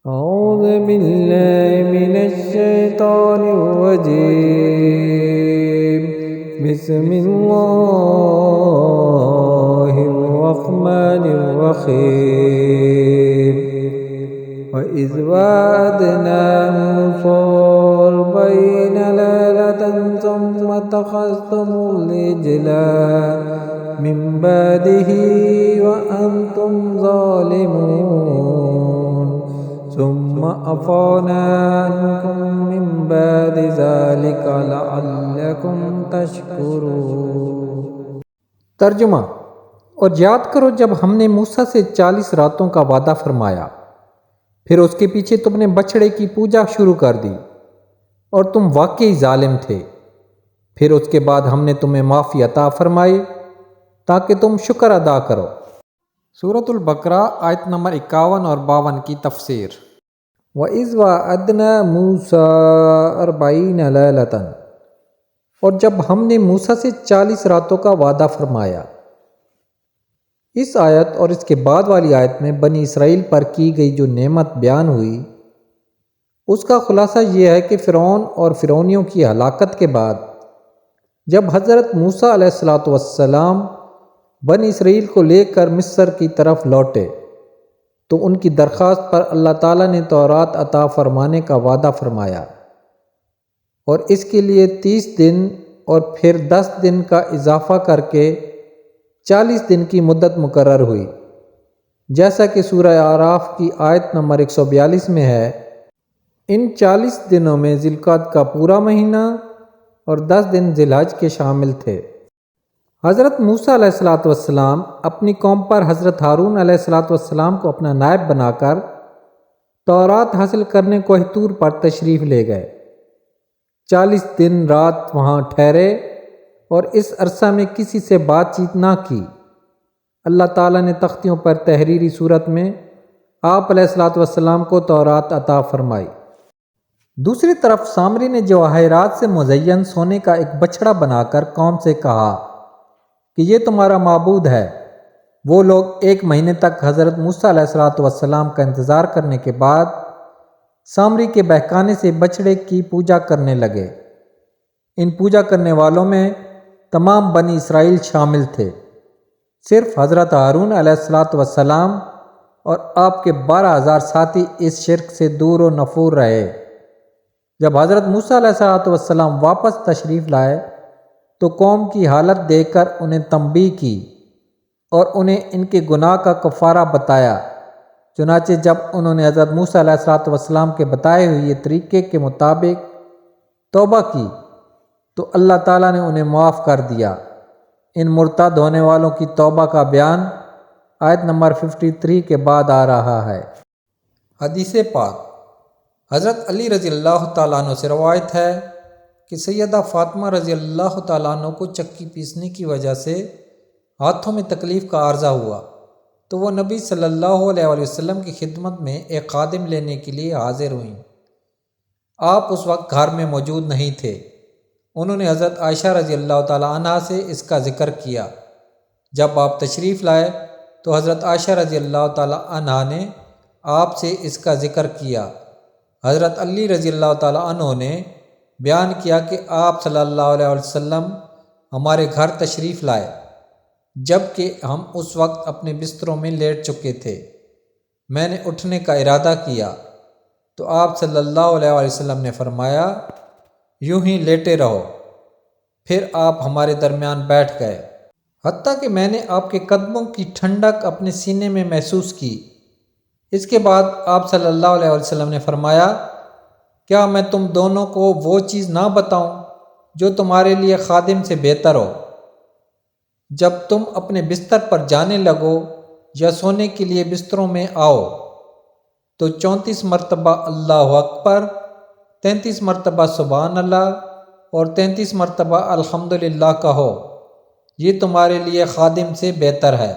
أعوذ بالله من الشيطان الرجيم بسم الله الرحمن الرحيم وإذ وعدنا موسى 40 ليلة ثم اتخذتم العجل من بعده وأنتم ظالمون ثم عفونا عنكم من بعد ذلك لعلكم تشکرون۔ ترجمہ: اور یاد کرو جب ہم نے موسیٰ سے 40 راتوں کا وعدہ فرمایا، پھر اس کے پیچھے تم نے بچھڑے کی پوجا شروع کر دی اور تم واقعی ظالم تھے۔ پھر اس کے بعد ہم نے تمہیں معافی عطا فرمائی تاکہ تم شکر ادا کرو۔ سورۃ البقرہ آیت نمبر 51 اور 52 کی تفسیر۔ وَإِذْ وَعَدْنَا مُوسَىٰ 40 لَيْلَةً، اور جب ہم نے موسیٰ سے 40 راتوں کا وعدہ فرمایا۔ اس آیت اور اس کے بعد والی آیت میں بنی اسرائیل پر کی گئی جو نعمت بیان ہوئی، اس کا خلاصہ یہ ہے کہ فرعون اور فرعونیوں کی ہلاکت کے بعد جب حضرت موسیٰ علیہ السلام بنی اسرائیل کو لے کر مصر کی طرف لوٹے تو ان کی درخواست پر اللہ تعالیٰ نے تورات عطا فرمانے کا وعدہ فرمایا، اور اس کے لیے 30 دن اور پھر 10 دن کا اضافہ کر کے 40 دن کی مدت مقرر ہوئی، جیسا کہ سورہ اعراف کی آیت نمبر 142 میں ہے۔ ان 40 دنوں میں ذی القعدہ کا پورا مہینہ اور 10 دن ذی الحج کے شامل تھے۔ حضرت موسیٰ علیہ السلام اپنی قوم پر حضرت ہارون علیہ السلام کو اپنا نائب بنا کر تورات حاصل کرنے کوہ طور پر تشریف لے گئے۔ 40 دن رات وہاں ٹھہرے اور اس عرصہ میں کسی سے بات چیت نہ کی۔ اللہ تعالیٰ نے تختیوں پر تحریری صورت میں آپ علیہ السلام کو تورات عطا فرمائی۔ دوسری طرف سامری نے جواہرات سے مزین سونے کا ایک بچھڑا بنا کر قوم سے کہا کہ یہ تمہارا معبود ہے۔ وہ لوگ 1 مہینے تک حضرت موسیٰ علیہ السلام کا انتظار کرنے کے بعد سامری کے بہکانے سے بچھڑے کی پوجا کرنے لگے۔ ان پوجا کرنے والوں میں تمام بنی اسرائیل شامل تھے، صرف حضرت ہارون علیہ السلام اور آپ کے 12,000 ساتھی اس شرک سے دور و نفور رہے۔ جب حضرت موسیٰ علیہ السلام واپس تشریف لائے تو قوم کی حالت دیکھ کر انہیں تنبیہ کی اور انہیں ان کے گناہ کا کفارہ بتایا۔ چنانچہ جب انہوں نے حضرت موسیٰ علیہ السلام کے بتائے ہوئے طریقے کے مطابق توبہ کی تو اللہ تعالیٰ نے انہیں معاف کر دیا۔ ان مرتد ہونے والوں کی توبہ کا بیان آیت نمبر 53 کے بعد آ رہا ہے۔ حدیث پاک۔ حضرت علی رضی اللہ تعالیٰ عنہ سے روایت ہے کہ سیدہ فاطمہ رضی اللہ تعالیٰ عنہ کو چکی پیسنے کی وجہ سے ہاتھوں میں تکلیف کا عارضہ ہوا تو وہ نبی صلی اللہ علیہ وسلم کی خدمت میں ایک خادم لینے کے لیے حاضر ہوئیں۔ آپ اس وقت گھر میں موجود نہیں تھے۔ انہوں نے حضرت عائشہ رضی اللہ تعالیٰ عنہ سے اس کا ذکر کیا۔ جب آپ تشریف لائے تو حضرت عائشہ رضی اللہ تعالیٰ عنہ نے آپ سے اس کا ذکر کیا۔ حضرت علی رضی اللہ تعالیٰ عنہ نے بیان کیا کہ آپ صلی اللہ علیہ وسلم ہمارے گھر تشریف لائے جب کہ ہم اس وقت اپنے بستروں میں لیٹ چکے تھے۔ میں نے اٹھنے کا ارادہ کیا تو آپ صلی اللہ علیہ وسلم نے فرمایا یوں ہی لیٹے رہو۔ پھر آپ ہمارے درمیان بیٹھ گئے، حتیٰ کہ میں نے آپ کے قدموں کی ٹھنڈک اپنے سینے میں محسوس کی۔ اس کے بعد آپ صلی اللہ علیہ وسلم نے فرمایا کیا میں تم دونوں کو وہ چیز نہ بتاؤں جو تمہارے لیے خادم سے بہتر ہو؟ جب تم اپنے بستر پر جانے لگو یا سونے کے لیے بستروں میں آؤ تو 34 مرتبہ اللہ اکبر، 33 مرتبہ سبحان اللہ اور 33 مرتبہ الحمدللہ کہو، یہ تمہارے لیے خادم سے بہتر ہے۔